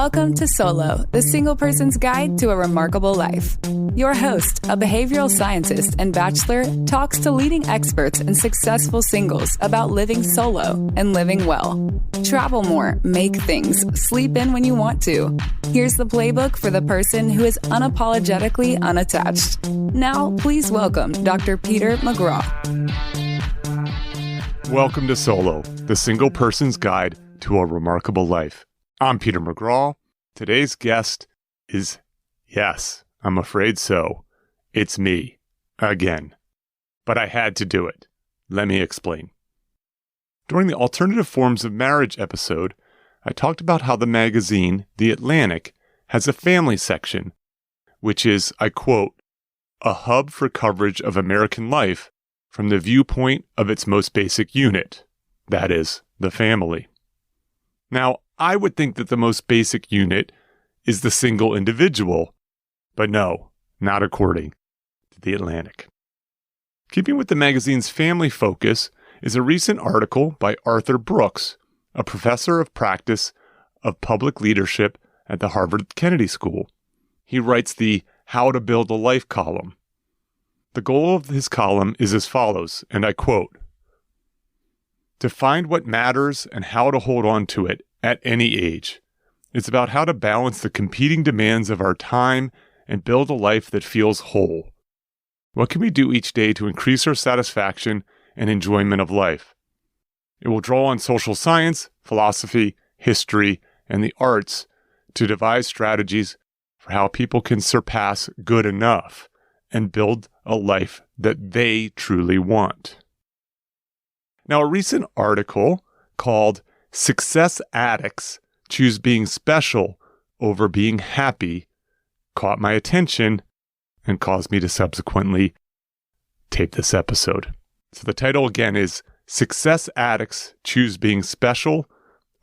Welcome to Solo, the single person's guide to a remarkable life. Your host, a behavioral scientist and bachelor, talks to leading experts and successful singles about living solo and living well. Travel more, make things, sleep in when you want to. Here's the playbook for the person who is unapologetically unattached. Now, please welcome Dr. Peter McGraw. Welcome to Solo, the single person's guide to a remarkable life. I'm Peter McGraw. Today's guest is, yes, I'm afraid so, it's me, again. But I had to do it. Let me explain. During the Alternative Forms of Marriage episode, I talked about how the magazine, The Atlantic, has a family section, which is, I quote, a hub for coverage of American life from the viewpoint of its most basic unit, that is, the family. Now, I would think that the most basic unit is the single individual, but no, not according to The Atlantic. Keeping with the magazine's family focus is a recent article by Arthur Brooks, a professor of practice of public leadership at the Harvard Kennedy School. He writes the How to Build a Life column. The goal of his column is as follows, and I quote, to find what matters and how to hold on to it at any age. It's about how to balance the competing demands of our time and build a life that feels whole. What can we do each day to increase our satisfaction and enjoyment of life? It will draw on social science, philosophy, history, and the arts to devise strategies for how people can surpass good enough and build a life that they truly want. Now, a recent article called Success Addicts Choose Being Special Over Being Happy caught my attention and caused me to subsequently tape this episode. So the title again is Success Addicts Choose Being Special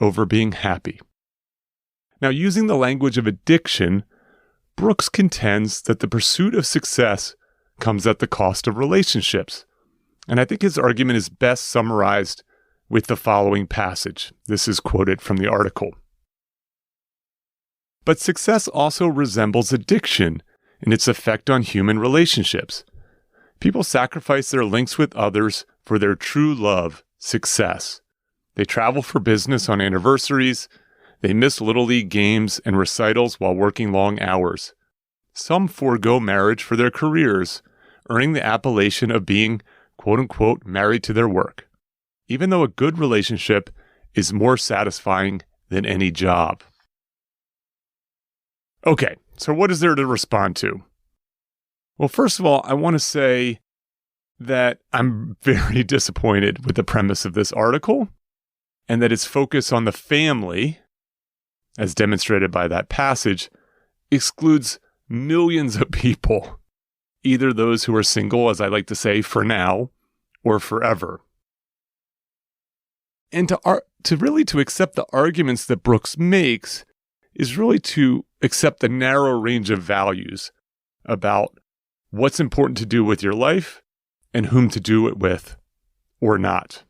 Over Being Happy. Now, using the language of addiction, Brooks contends that the pursuit of success comes at the cost of relationships. And I think his argument is best summarized with the following passage. This is quoted from the article. But success also resembles addiction in its effect on human relationships. People sacrifice their links with others for their true love, success. They travel for business on anniversaries. They miss Little League games and recitals while working long hours. Some forego marriage for their careers, earning the appellation of being, quote-unquote, married to their work, even though a good relationship is more satisfying than any job. Okay, so what is there to respond to? Well, first of all, I want to say that I'm very disappointed with the premise of this article and that its focus on the family, as demonstrated by that passage, excludes millions of people, either those who are single, as I like to say, for now, or forever. And to accept the arguments that Brooks makes is really to accept the narrow range of values about what's important to do with your life and whom to do it with or not.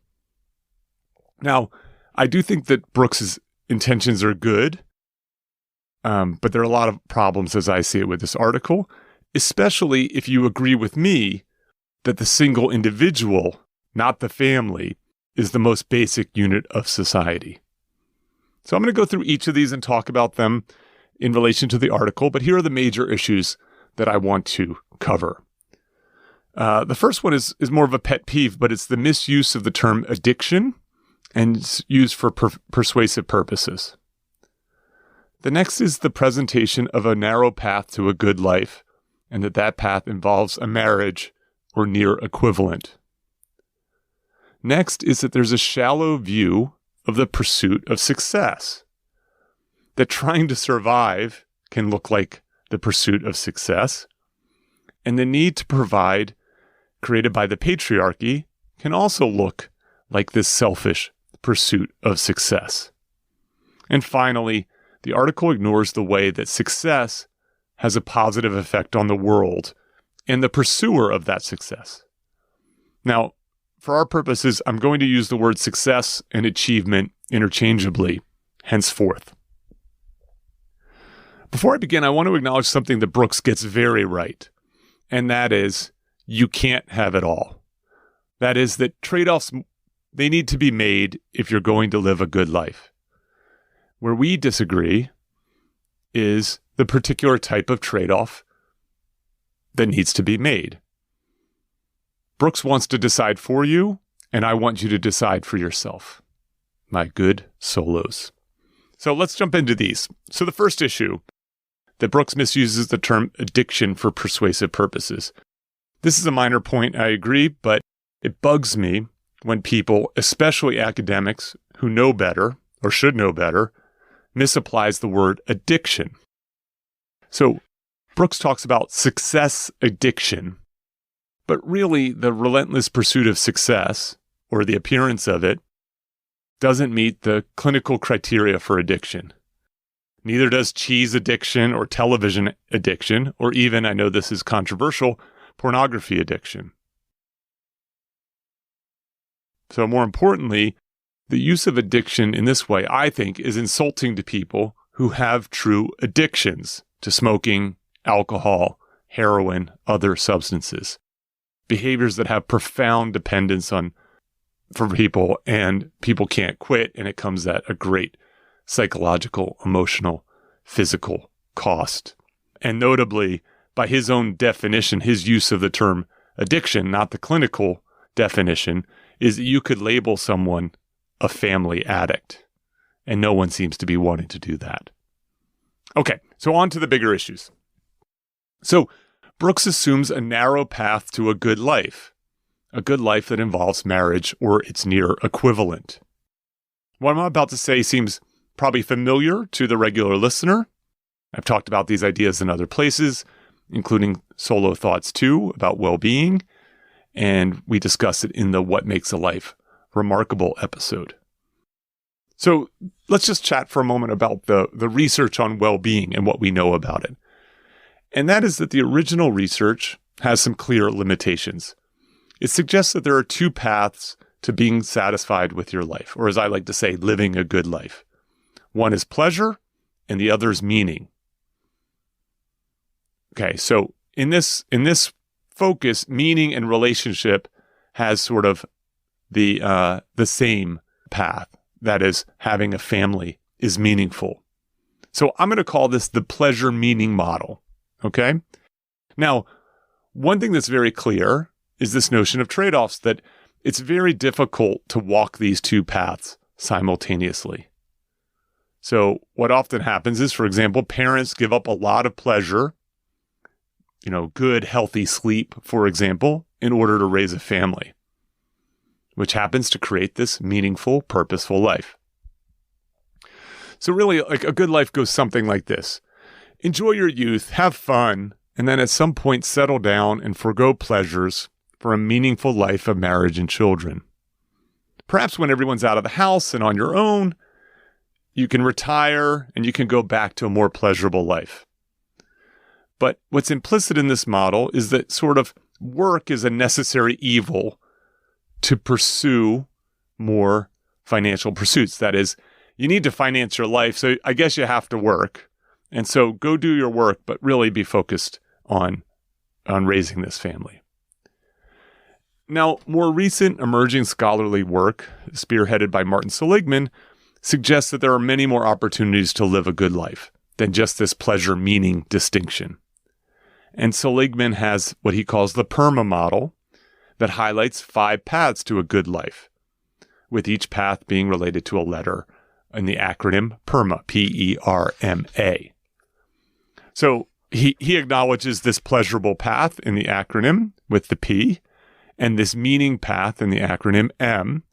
Now, I do think that Brooks's intentions are good, but there are a lot of problems as I see it with this article, especially if you agree with me that the single individual, not the family, is the most basic unit of society. So I'm going to go through each of these and talk about them in relation to the article, but here are the major issues that I want to cover. The first one is more of a pet peeve, but it's the misuse of the term addiction and it's used for persuasive purposes. The next is the presentation of a narrow path to a good life, and that path involves a marriage or near equivalent. Next is that there's a shallow view of the pursuit of success, that trying to survive can look like the pursuit of success, and the need to provide, created by the patriarchy, can also look like this selfish pursuit of success. And finally, the article ignores the way that success has a positive effect on the world and the pursuer of that success. Now, for our purposes, I'm going to use the word success and achievement interchangeably henceforth. Before I begin, I want to acknowledge something that Brooks gets very right, and that is you can't have it all. That is that trade-offs, they need to be made if you're going to live a good life. Where we disagree is the particular type of trade-off that needs to be made. Brooks wants to decide for you, and I want you to decide for yourself. My good solos. So let's jump into these. So the first issue, that Brooks misuses the term addiction for persuasive purposes. This is a minor point, I agree, but it bugs me when people, especially academics who know better or should know better, misapplies the word addiction. So Brooks talks about success addiction, but really the relentless pursuit of success, or the appearance of it, doesn't meet the clinical criteria for addiction. Neither does cheese addiction or television addiction, or even, I know this is controversial, pornography addiction. So more importantly, the use of addiction in this way, I think, is insulting to people who have true addictions to smoking, alcohol, heroin, other substances. Behaviors that have profound dependence for people, and people can't quit, and it comes at a great psychological, emotional, physical cost. And notably, by his own definition, his use of the term addiction, not the clinical definition, is that you could label someone a family addict. And no one seems to be wanting to do that. Okay, so on to the bigger issues. So Brooks assumes a narrow path to a good life that involves marriage or its near equivalent. What I'm about to say seems probably familiar to the regular listener. I've talked about these ideas in other places, including Solo Thoughts 2 about well-being, and we discussed it in the What Makes a Life Remarkable episode. So let's just chat for a moment about the research on well-being and what we know about it. And that is that the original research has some clear limitations. It suggests that there are two paths to being satisfied with your life, or as I like to say, living a good life. One is pleasure, and the other is meaning. Okay, so in this focus, meaning and relationship has sort of the same path. That is, having a family is meaningful. So I'm going to call this the pleasure meaning model. Okay? Now, one thing that's very clear is this notion of trade-offs, that it's very difficult to walk these two paths simultaneously. So what often happens is, for example, parents give up a lot of pleasure, good, healthy sleep, for example, in order to raise a family, which happens to create this meaningful, purposeful life. So really, like a good life goes something like this. Enjoy your youth, have fun, and then at some point settle down and forgo pleasures for a meaningful life of marriage and children. Perhaps when everyone's out of the house and on your own, you can retire and you can go back to a more pleasurable life. But what's implicit in this model is that sort of work is a necessary evil to pursue more financial pursuits. That is, you need to finance your life, so I guess you have to work. And so go do your work, but really be focused on raising this family. Now, more recent emerging scholarly work, spearheaded by Martin Seligman, suggests that there are many more opportunities to live a good life than just this pleasure-meaning distinction. And Seligman has what he calls the PERMA model that highlights 5 paths to a good life, with each path being related to a letter in the acronym PERMA, P-E-R-M-A. So he acknowledges this pleasurable path in the acronym with the P, and this meaning path in the acronym M,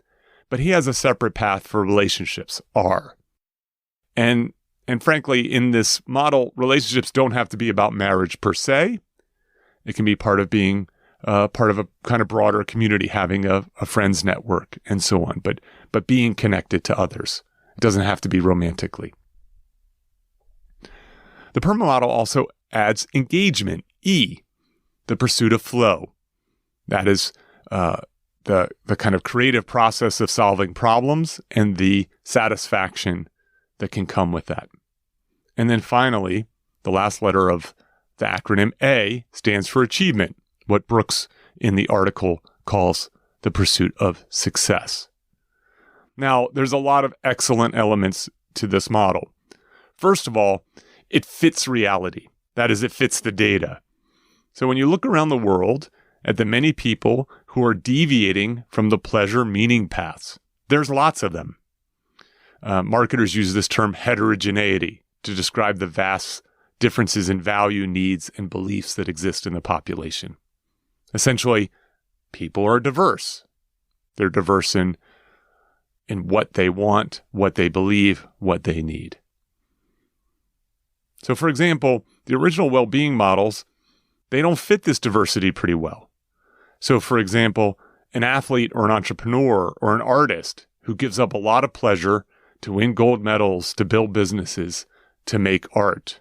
but he has a separate path for relationships, R. And frankly, in this model, relationships don't have to be about marriage per se. It can be part of being part of a kind of broader community, having a friends network and so on, but being connected to others. It doesn't have to be romantically. The PERMA model also adds engagement, E, the pursuit of flow. That is the kind of creative process of solving problems and the satisfaction that can come with that. And then finally, The last letter of the acronym A stands for achievement, what Brooks in the article calls the pursuit of success. Now, there's a lot of excellent elements to this model. First of all, it fits reality. That is, it fits the data. So when you look around the world at the many people who are deviating from the pleasure meaning paths, there's lots of them. Marketers use this term heterogeneity to describe the vast differences in value, needs, and beliefs that exist in the population. Essentially, people are diverse. They're diverse in what they want, what they believe, what they need. So, for example, the original well-being models, they don't fit this diversity pretty well. So, for example, an athlete or an entrepreneur or an artist who gives up a lot of pleasure to win gold medals, to build businesses, to make art.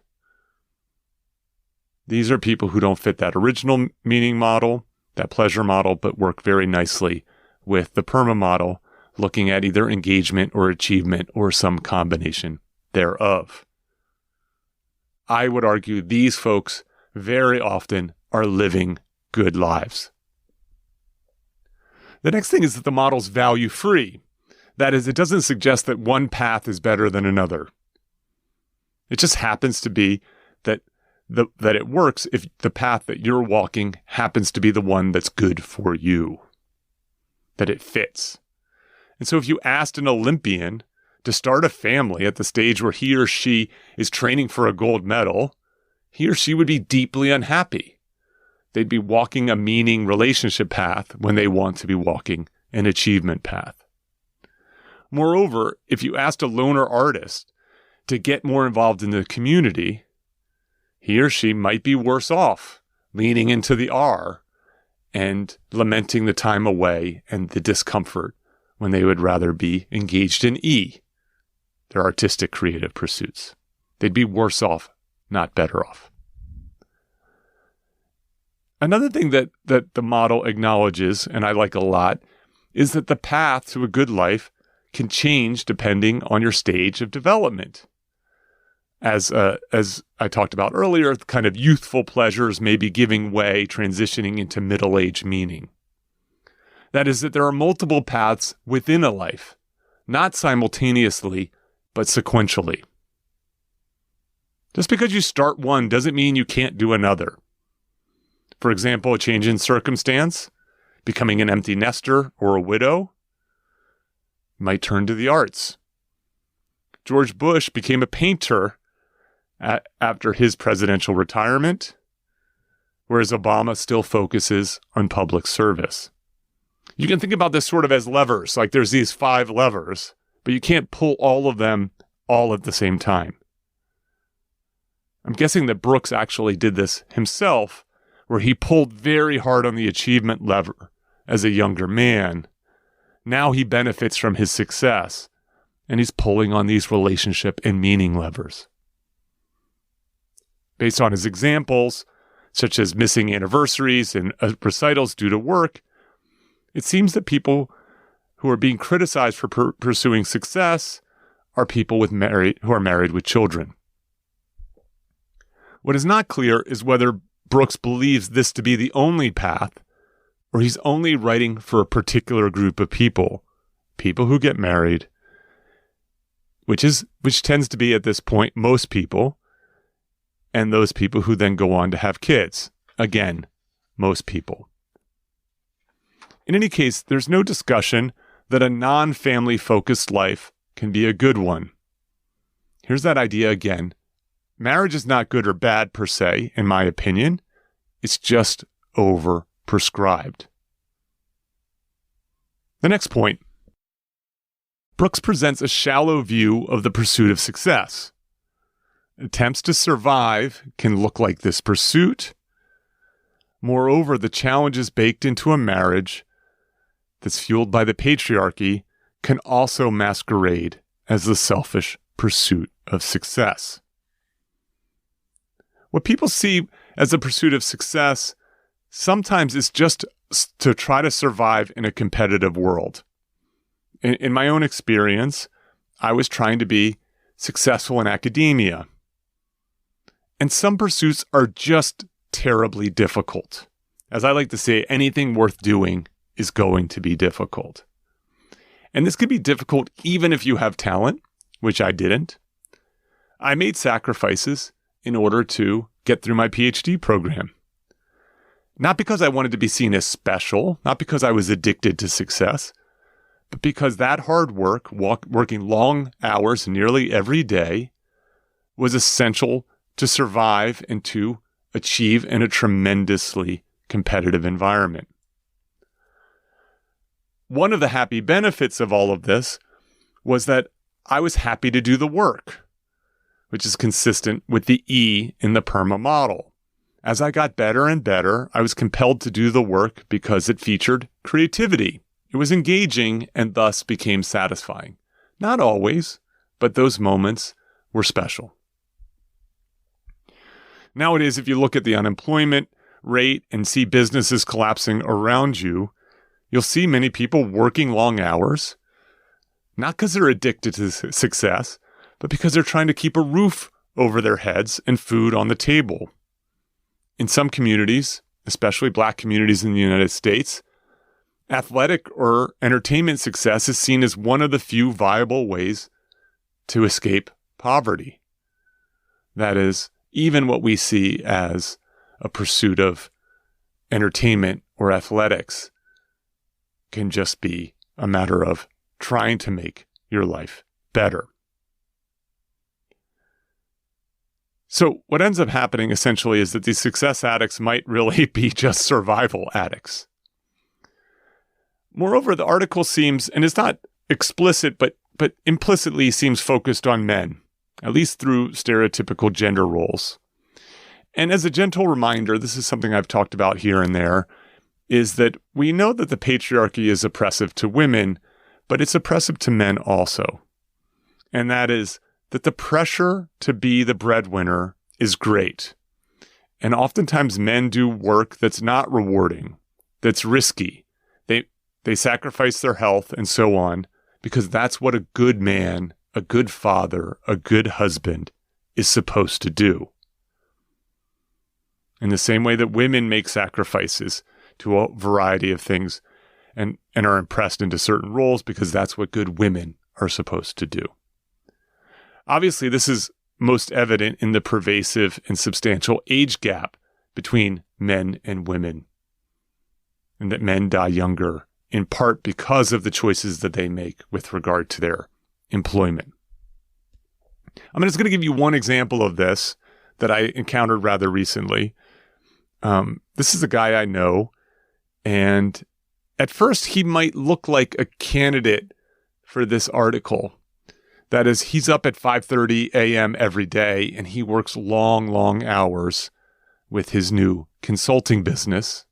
These are people who don't fit that original meaning model, that pleasure model, but work very nicely with the PERMA model, looking at either engagement or achievement or some combination thereof. I would argue these folks very often are living good lives. The next thing is that the model's value-free. That is, it doesn't suggest that one path is better than another. It just happens to be that it works if the path that you're walking happens to be the one that's good for you, that it fits. And so if you asked an Olympian to start a family at the stage where he or she is training for a gold medal, he or she would be deeply unhappy. They'd be walking a meaning relationship path when they want to be walking an achievement path. Moreover, if you asked a loner artist to get more involved in the community, he or she might be worse off, leaning into the R and lamenting the time away and the discomfort when they would rather be engaged in E, their artistic creative pursuits. They'd be worse off, not better off. Another thing that the model acknowledges, and I like a lot, is that the path to a good life can change depending on your stage of development. As I talked about earlier, kind of youthful pleasures may be giving way, transitioning into middle-age meaning. That is, that there are multiple paths within a life, not simultaneously, but sequentially. Just because you start one doesn't mean you can't do another. For example, a change in circumstance, becoming an empty nester or a widow, might turn to the arts. George Bush became a painter after his presidential retirement, whereas Obama still focuses on public service. You can think about this sort of as levers, like there's these 5 levers, but you can't pull all of them all at the same time. I'm guessing that Brooks actually did this himself, where he pulled very hard on the achievement lever as a younger man. Now he benefits from his success, and he's pulling on these relationship and meaning levers. Based on his examples, such as missing anniversaries and recitals due to work, it seems that people who are being criticized for pursuing success are people who are married with children. What is not clear is whether Brooks believes this to be the only path, or he's only writing for a particular group of people who get married, which tends to be at this point most people, and those people who then go on to have kids. Again, most people. In any case, there's no discussion that a non-family focused life can be a good one. Here's that idea again. Marriage is not good or bad per se, in my opinion. It's just over-prescribed. The next point. Brooks presents a shallow view of the pursuit of success. Attempts to survive can look like this pursuit. Moreover, the challenges baked into a marriage that's fueled by the patriarchy can also masquerade as the selfish pursuit of success. What people see as the pursuit of success sometimes is just to try to survive in a competitive world. In my own experience, I was trying to be successful in academia. And some pursuits are just terribly difficult. As I like to say, anything worth doing is going to be difficult. And this can be difficult even if you have talent, which I didn't. I made sacrifices in order to get through my PhD program. Not because I wanted to be seen as special, not because I was addicted to success, but because that hard work, working long hours nearly every day, was essential to survive and to achieve in a tremendously competitive environment. One of the happy benefits of all of this was that I was happy to do the work, which is consistent with the E in the PERMA model. As I got better and better, I was compelled to do the work because it featured creativity. It was engaging and thus became satisfying. Not always, but those moments were special. Nowadays, if you look at the unemployment rate and see businesses collapsing around you, you'll see many people working long hours, not because they're addicted to success, but because they're trying to keep a roof over their heads and food on the table. In some communities, especially Black communities in the United States, athletic or entertainment success is seen as one of the few viable ways to escape poverty. That is, even what we see as a pursuit of entertainment or athletics can just be a matter of trying to make your life better. So what ends up happening essentially is that these success addicts might really be just survival addicts. Moreover, the article seems, and it's not explicit, but implicitly seems focused on men, at least through stereotypical gender roles. And as a gentle reminder, this is something I've talked about here and there, is that we know that the patriarchy is oppressive to women, but it's oppressive to men also. And that is that the pressure to be the breadwinner is great. And oftentimes men do work that's not rewarding, that's risky. They sacrifice their health and so on, because that's what a good man, a good father, a good husband is supposed to do. In the same way that women make sacrifices to a variety of things and are impressed into certain roles because that's what good women are supposed to do. Obviously, this is most evident in the pervasive and substantial age gap between men and women, and that men die younger, in part because of the choices that they make with regard to their employment. I'm just going to give you one example of this that I encountered rather recently. This is a guy I know, and at first he might look like a candidate for this article. That is, he's up at 5:30 a.m. every day, and he works long, long hours with his new consulting business.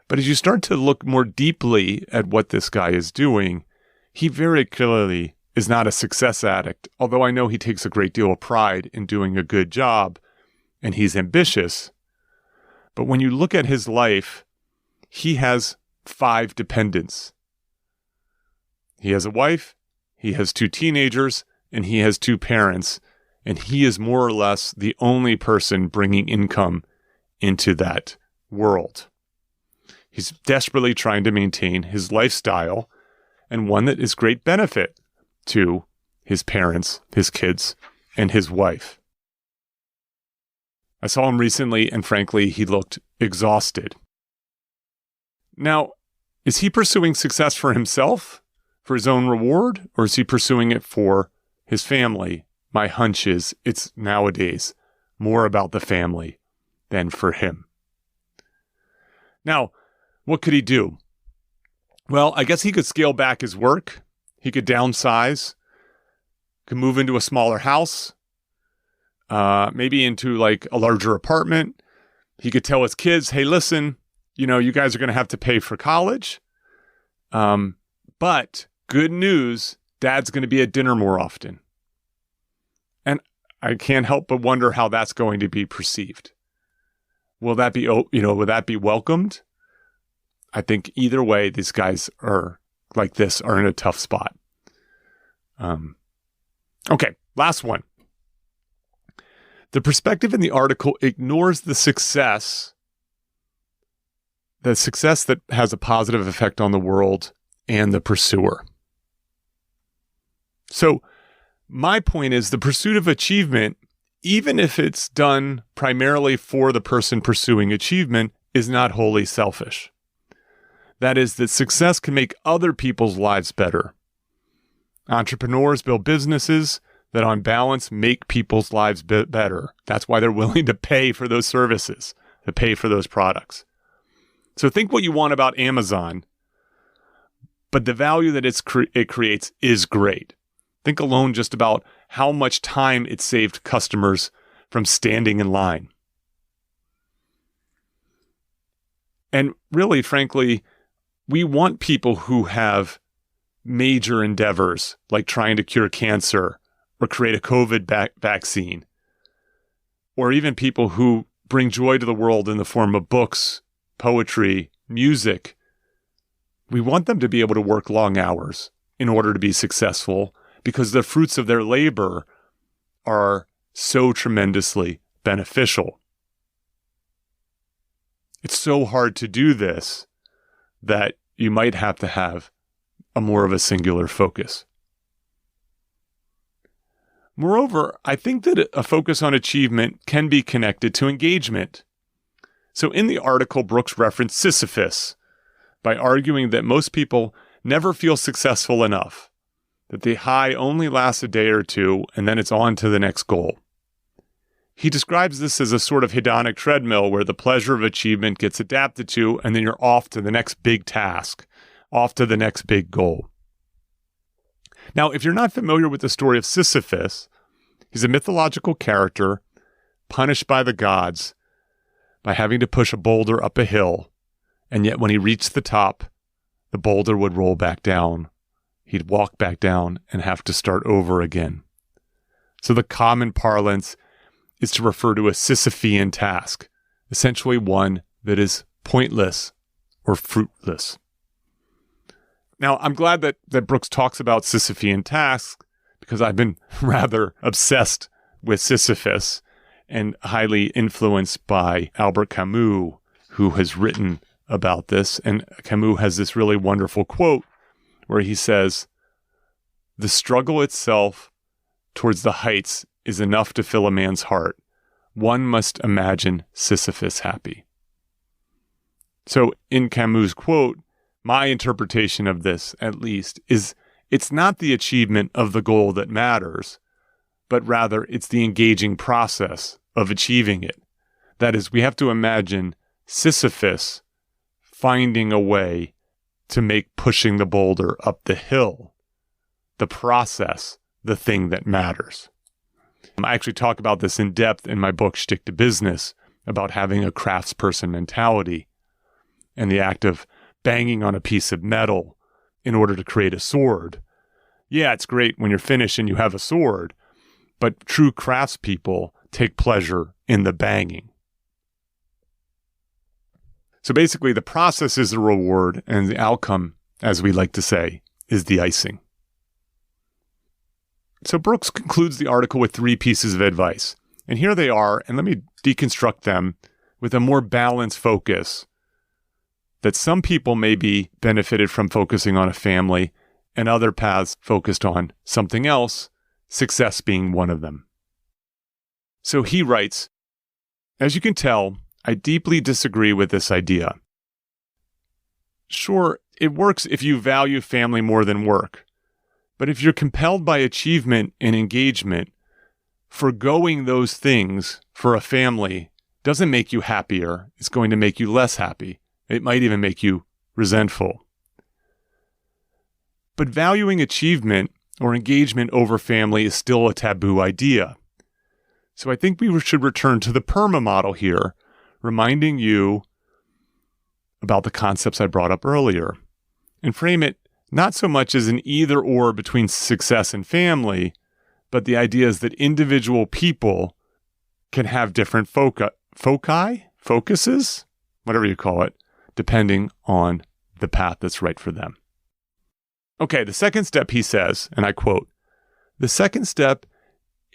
But as you start to look more deeply at what this guy is doing, he very clearly is not a success addict, although I know he takes a great deal of pride in doing a good job, and he's ambitious. But when you look at his life, he has 5 dependents. He has a wife, he has 2 teenagers, and he has 2 parents, and he is more or less the only person bringing income into that world. He's desperately trying to maintain his lifestyle, and one that is great benefit to his parents, his kids, and his wife. I saw him recently, and frankly, he looked exhausted. Now, is he pursuing success for himself, for his own reward, or is he pursuing it for his family? My hunch is it's nowadays more about the family than for him. Now, what could he do? Well, I guess he could scale back his work. He could downsize, could move into a smaller house, maybe into like a larger apartment. He could tell his kids, hey, listen, you guys are going to have to pay for college. But good news, Dad's going to be at dinner more often. And I can't help but wonder how that's going to be perceived. Will that be, would that be welcomed? I think either way, these guys are in a tough spot. Okay, last one. The perspective in the article ignores the success that has a positive effect on the world and the pursuer. So my point is the pursuit of achievement, even if it's done primarily for the person pursuing achievement, is not wholly selfish. That is, that success can make other people's lives better. Entrepreneurs build businesses that on balance make people's lives better. That's why they're willing to pay for those services, to pay for those products. So think what you want about Amazon, but the value that it creates is great. Think alone just about how much time it saved customers from standing in line. And really, frankly, we want people who have major endeavors like trying to cure cancer or create a COVID vaccine, or even people who bring joy to the world in the form of books, poetry, music. We want them to be able to work long hours in order to be successful because the fruits of their labor are so tremendously beneficial. It's so hard to do this that you might have to have a more of a singular focus. Moreover, I think that a focus on achievement can be connected to engagement. So in the article, Brooks referenced Sisyphus by arguing that most people never feel successful enough, that the high only lasts a day or two, and then it's on to the next goal. He describes this as a sort of hedonic treadmill where the pleasure of achievement gets adapted to, and then you're off to the next big task, off to the next big goal. Now, if you're not familiar with the story of Sisyphus, he's a mythological character punished by the gods by having to push a boulder up a hill, and yet when he reached the top, the boulder would roll back down. He'd walk back down and have to start over again. So the common parlance is to refer to a Sisyphean task, essentially one that is pointless or fruitless. Now, I'm glad that Brooks talks about Sisyphean tasks because I've been rather obsessed with Sisyphus and highly influenced by Albert Camus, who has written about this. And Camus has this really wonderful quote where he says, "The struggle itself towards the heights is enough to fill a man's heart. One must imagine Sisyphus happy." So in Camus' quote, my interpretation of this, at least, is it's not the achievement of the goal that matters, but rather it's the engaging process of achieving it. That is, we have to imagine Sisyphus finding a way to make pushing the boulder up the hill, the process, the thing that matters. I actually talk about this in depth in my book, Shtick to Business, about having a craftsperson mentality and the act of banging on a piece of metal in order to create a sword. Yeah, it's great when you're finished and you have a sword, but true craftspeople take pleasure in the banging. So basically, the process is the reward, and the outcome, as we like to say, is the icing. So Brooks concludes the article with 3 pieces of advice. And here they are, and let me deconstruct them with a more balanced focus that some people may be benefited from focusing on a family and other paths focused on something else, success being one of them. So he writes, "As you can tell, I deeply disagree with this idea. Sure, it works if you value family more than work, but if you're compelled by achievement and engagement, forgoing those things for a family doesn't make you happier. It's going to make you less happy. It might even make you resentful. But valuing achievement or engagement over family is still a taboo idea. So I think we should return to the PERMA model here, reminding you about the concepts I brought up earlier, and frame it not so much as an either-or between success and family, but the idea is that individual people can have different focuses, whatever you call it, depending on the path that's right for them. Okay, the second step, he says, and I quote, "The second step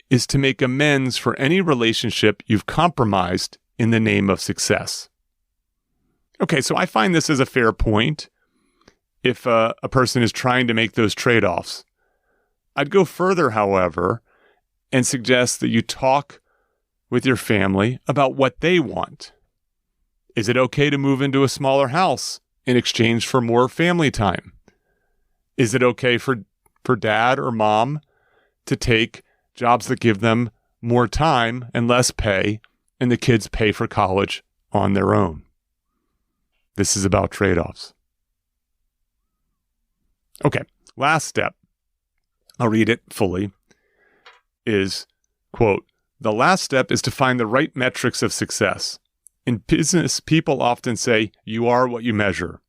is to make amends for any relationship you've compromised in the name of success. Okay, so I find this as a fair point if a person is trying to make those trade-offs. I'd go further, however, and suggest that you talk with your family about what they want. Is it okay to move into a smaller house in exchange for more family time? Is it okay for dad or mom to take jobs that give them more time and less pay, and the kids pay for college on their own? This is about trade-offs. Okay, last step, I'll read it fully, is, quote, "The last step is to find the right metrics of success. In business, people often say, you are what you measure.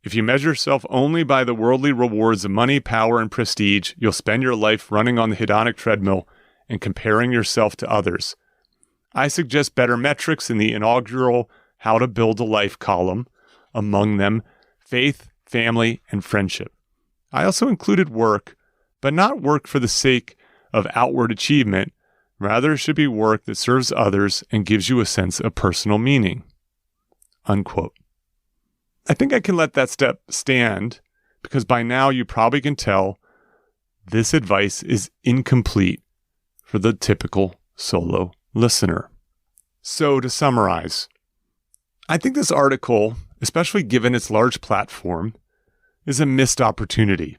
If you measure yourself only by the worldly rewards of money, power, and prestige, you'll spend your life running on the hedonic treadmill and comparing yourself to others. I suggest better metrics in the inaugural How to Build a Life column, among them faith, family, and friendship. I also included work, but not work for the sake of outward achievement. Rather, it should be work that serves others and gives you a sense of personal meaning." Unquote. I think I can let that step stand because by now you probably can tell this advice is incomplete for the typical solo listener. So to summarize, I think this article, especially given its large platform, is a missed opportunity.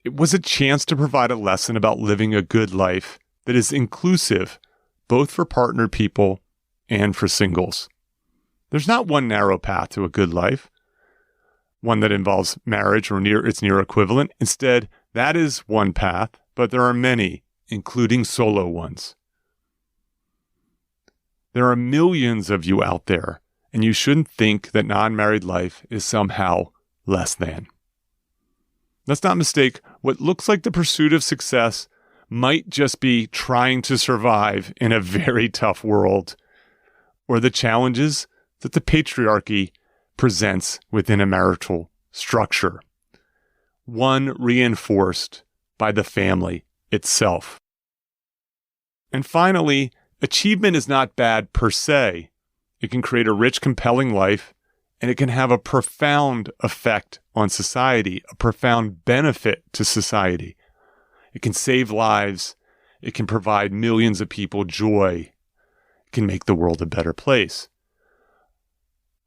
It was a chance to provide a lesson about living a good life that is inclusive both for partnered people and for singles. There's not one narrow path to a good life, one that involves marriage or its near equivalent. Instead, that is one path, but there are many, including solo ones. There are millions of you out there, and you shouldn't think that non-married life is somehow less than. Let's not mistake what looks like the pursuit of success might just be trying to survive in a very tough world, or the challenges that the patriarchy presents within a marital structure, one reinforced by the family itself. And finally, achievement is not bad per se. It can create a rich, compelling life, and it can have a profound effect on society, a profound benefit to society. It can save lives. It can provide millions of people joy. It can make the world a better place.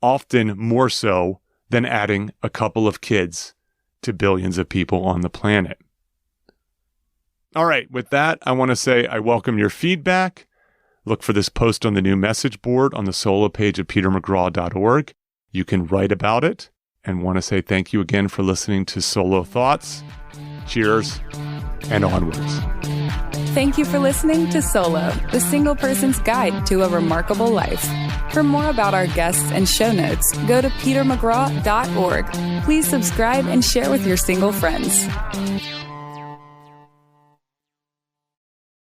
Often more so than adding a couple of kids to billions of people on the planet. All right, with that, I want to say I welcome your feedback. Look for this post on the new message board on the solo page of petermcgraw.org. You can write about it, and want to say thank you again for listening to Solo Thoughts. Cheers, and onwards. Thank you for listening to Solo, the single person's guide to a remarkable life. For more about our guests and show notes, go to petermcgraw.org. Please subscribe and share with your single friends.